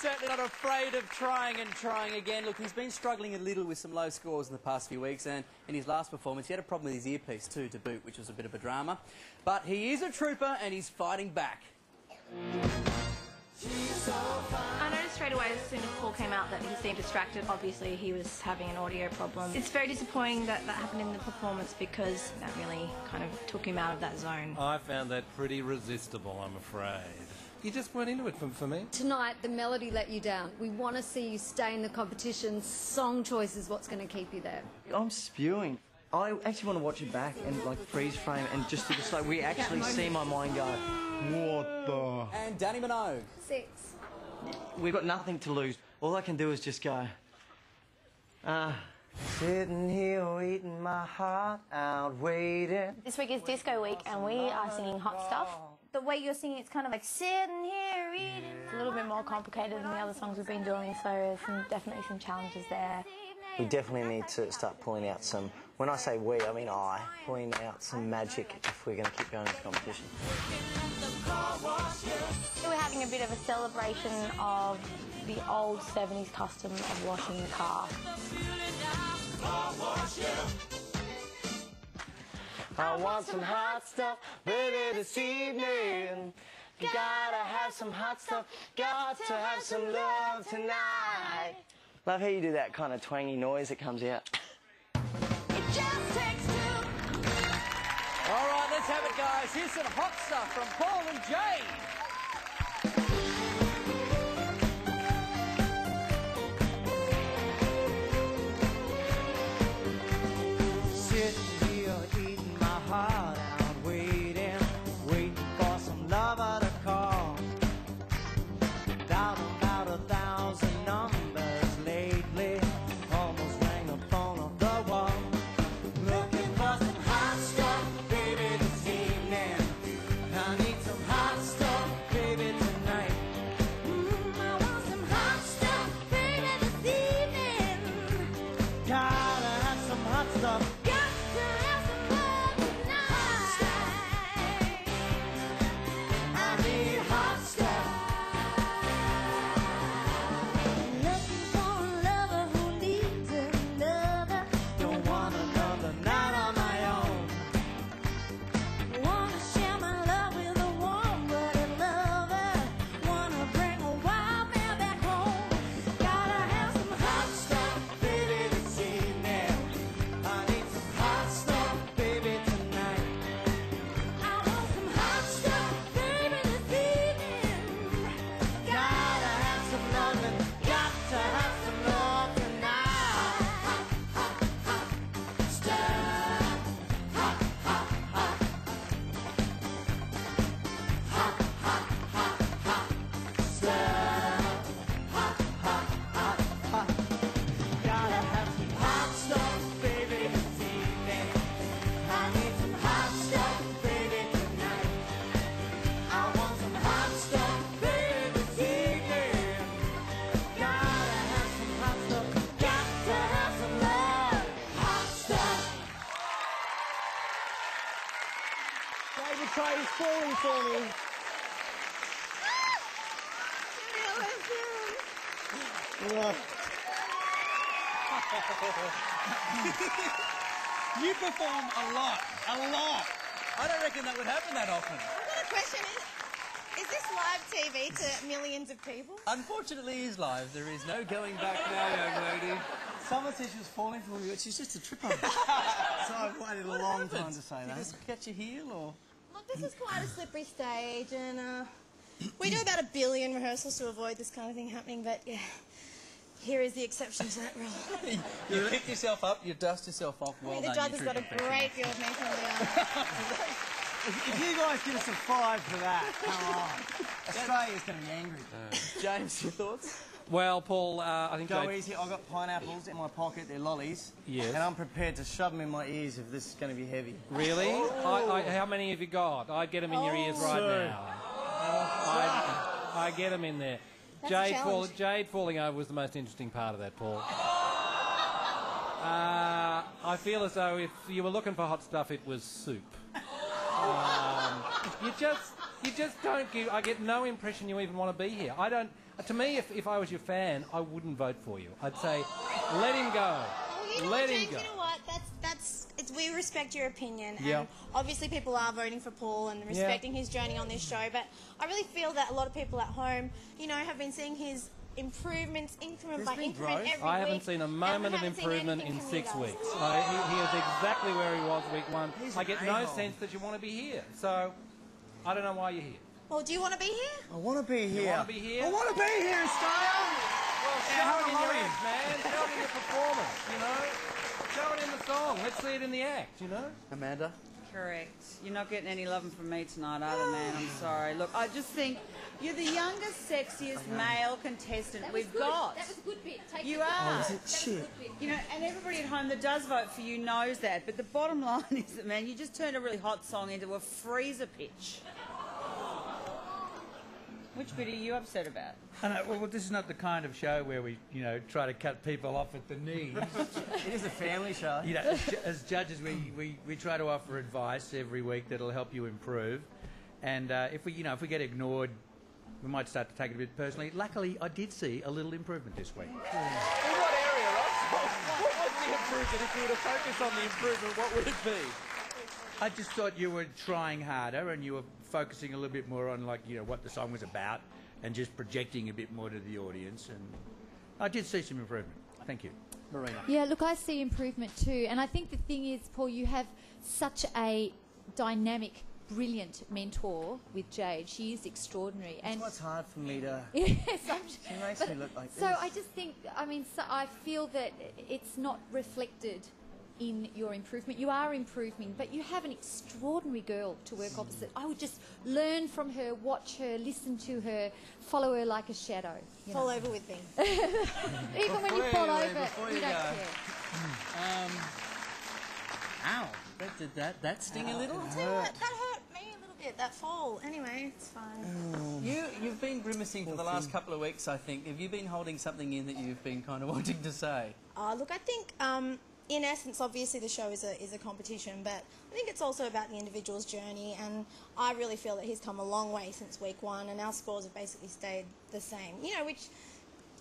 certainly not afraid of trying and trying again. Look, he's been struggling a little with some low scores in the past few weeks, and in his last performance he had a problem with his earpiece too, to boot, which was a bit of a drama. But he is a trooper and he's fighting back. I noticed straight away as soon as Paul came out that he seemed distracted. Obviously he was having an audio problem. It's very disappointing that that happened in the performance because that really kind of took him out of that zone. I found that pretty resistible, I'm afraid. You just weren't into it for me. Tonight, the melody let you down. We want to see you stay in the competition. Song choice is what's going to keep you there. I'm spewing. I actually want to watch it back and like freeze frame and just like we actually see my mind go, what the? And Danny Minogue. 6. We've got nothing to lose. All I can do is just go, sitting here eating my heart out, waiting. This week is Disco Week and we are singing Hot Stuff. The way you're singing, it's kind of like sitting here eating. It's a little bit more complicated than the other songs we've been doing, so there's definitely some challenges there. We definitely need to start pulling out some, when I say we, I mean I, pulling out some magic if we're going to keep going in this competition. We're having a bit of a celebration of the old 70s custom of washing the car. I want some hot stuff, baby, this evening. Gotta have some hot stuff, got to have some love tonight. Love how you do that kind of twangy noise that comes out. It just takes two. All right, let's have it, guys. Here's some hot stuff from Paul and Jade. Sitting here eating my heart out, waiting for some lover to call. Dialed about 1,000 numbers lately, almost rang the phone off the wall. Looking for some hot stuff, baby, this evening. I need some hot stuff, baby, tonight. I want some hot stuff, baby, this evening. Gotta have some hot stuff. David Trey's falling for me. You perform a lot. I don't reckon that would happen that often. I've got a question. Is this live TV to millions of people? Unfortunately, it is live. There is no going back now, young lady. Someone said she was falling for me, but she's just a tripper. So I've waited a long time to say that. Did you just catch your heel, or...? Look, this is quite a slippery stage, and we do about 1 billion rehearsals to avoid this kind of thing happening, but yeah, here is the exception to that rule. You pick yourself up, you dust yourself off. Well the done, judge has got a great view of me from the If you guys give us a 5 for that, come on. Australia's going to be angry. James, your thoughts? Well, Paul, I think... Go easy. I've got pineapples in my pocket. They're lollies. Yes. And I'm prepared to shove them in my ears if this is going to be heavy. Really? How many have you got? I'd get them in your ears right now. I get them in there. Jade falling over was the most interesting part of that, Paul. I feel as though if you were looking for hot stuff, it was soup. You just don't give... I get no impression you even want to be here. I don't... To me, if I was your fan, I wouldn't vote for you. I'd say, let him go. Let him go. You know what? We respect your opinion. Yeah. And obviously people are voting for Paul and respecting his journey on this show, but I really feel that a lot of people at home, you know, have been seeing his improvements increment by increment every week. I haven't seen a moment of improvement in 6 weeks. He is exactly where he was week 1. I get no sense that you want to be here. So, I don't know why you're here. Well, do you want to be here? I want to be here. You want to be here? I want to be here, Style. Well, show it in your act, man. Show it in your performance, you know? Show it in the song. Let's see it in the act, you know? Amanda? Correct. You're not getting any loving from me tonight either, man. I'm sorry. Look, I just think you're the youngest, sexiest male contestant we've got. That was a good bit. Take You it. are. Shit. You know, and everybody at home that does vote for you knows that. But the bottom line is that, man, you just turned a really hot song into a freezer pitch. Which bit are you upset about? I know, well, this is not the kind of show where we, you know, try to cut people off at the knees. It is a family show. You know, as judges, we try to offer advice every week that'll help you improve. And if we get ignored, we might start to take it a bit personally. Luckily, I did see a little improvement this week. In what area, Ross? What was the improvement? If you were to focus on the improvement, what would it be? I just thought you were trying harder and you were focusing a little bit more on, like, you know, what the song was about and just projecting a bit more to the audience. And I did see some improvement. Thank you. Marina? Yeah, look, I see improvement too. And I think the thing is, Paul, you have such a dynamic, brilliant mentor with Jade. She is extraordinary. That's what's hard for me to... Yes, She makes me look like this. So I just think, I mean, I feel that it's not reflected in your improvement. You are improving, but you have an extraordinary girl to work opposite. I would just learn from her, watch her, listen to her, follow her like a shadow. Fall over with me. Even when you fall over, you don't care. Ow. Did that sting a little? I'll tell you what, that hurt me a little bit, that fall. Anyway, it's fine. You've been grimacing for the last couple of weeks, I think. Have you been holding something in that you've been kind of wanting to say? Look, I think... in essence, obviously the show is a competition, but I think it's also about the individual's journey, and I really feel that he's come a long way since week 1, and our scores have basically stayed the same. You know, which,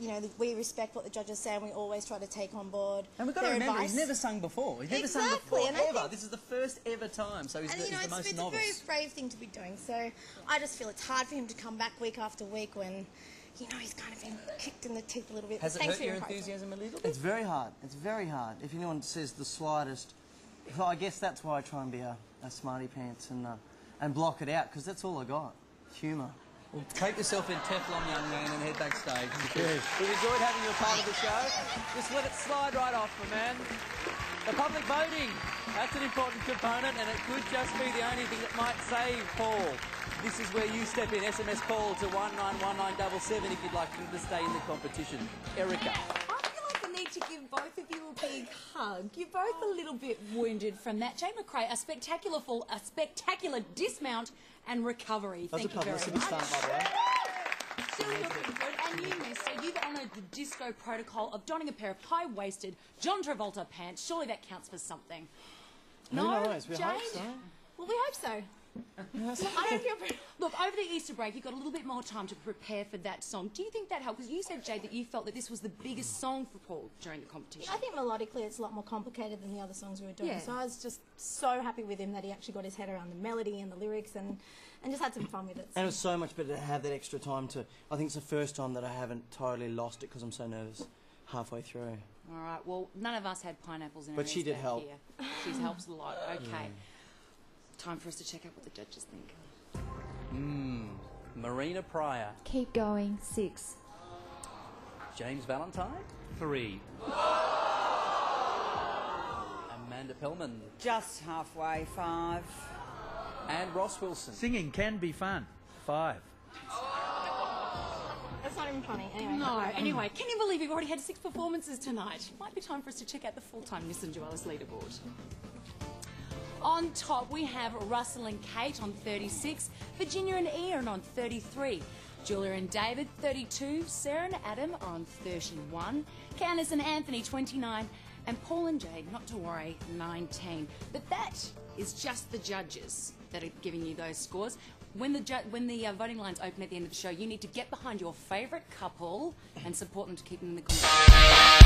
you know, we respect what the judges say, and we always try to take on board And we've got to their remember, advice. he's never sung before. He's never sung before, ever. This is the first ever time, so he's the most it's novice. a very brave thing to be doing, so I just feel it's hard for him to come back week after week when... You know, he's kind of been kicked in the teeth a little bit. Has it Thanks hurt for your encouragement. enthusiasm a little bit? It's very hard. It's very hard. If anyone says the slightest... Well, I guess that's why I try and be a smarty pants and block it out, because that's all I got. Humour. Well, take yourself in Teflon, young man, and head backstage. We've enjoyed having you a part of the show. Just let it slide right off, my man. The public voting, that's an important component, and it could just be the only thing that might save Paul. This is where you step in. SMS Paul to 191977 if you'd like him to stay in the competition. Erica. I feel like I need to give both of you a big hug. You're both a little bit wounded from that. Jane McRae, a spectacular fall, a spectacular dismount and recovery. That's Thank a you very publicity much. stunt, by the way. Still looking good. And you, mister, you've honoured the disco protocol of donning a pair of high-waisted John Travolta pants. Surely that counts for something. Who No, knows? We Jade? hope so. Well, we hope so. I don't feel... Look, over the Easter break, you got a little bit more time to prepare for that song. Do you think that helped? Because you said, Jade, that you felt that this was the biggest song for Paul during the competition. I think melodically it's a lot more complicated than the other songs we were doing. Yeah. So I was just so happy with him that he actually got his head around the melody and the lyrics and just had some fun with it. And it was so much better to have that extra time to... I think it's the first time that I haven't totally lost it because I'm so nervous halfway through. All right, well, none of us had pineapples in our But she ears did back help. Here. She's helped a lot. Okay. Time for us to check out what the judges think. Marina Pryor. Keep going. 6. James Valentine. 3. Amanda Pellman. Just halfway, 5. And Ross Wilson. Singing can be fun. 5. That's not even funny. Anyway. No, anyway, can you believe we've already had 6 performances tonight? Might be time for us to check out the full-time Miss and Joellis leaderboard. On top, we have Russell and Kate on 36, Virginia and Ian on 33, Julia and David 32, Sarah and Adam are on 31, Candice and Anthony 29, and Paul and Jade, not to worry, 19. But that is just the judges that are giving you those scores. when the voting lines open at the end of the show, you need to get behind your favourite couple and support them to keep them in the conversation.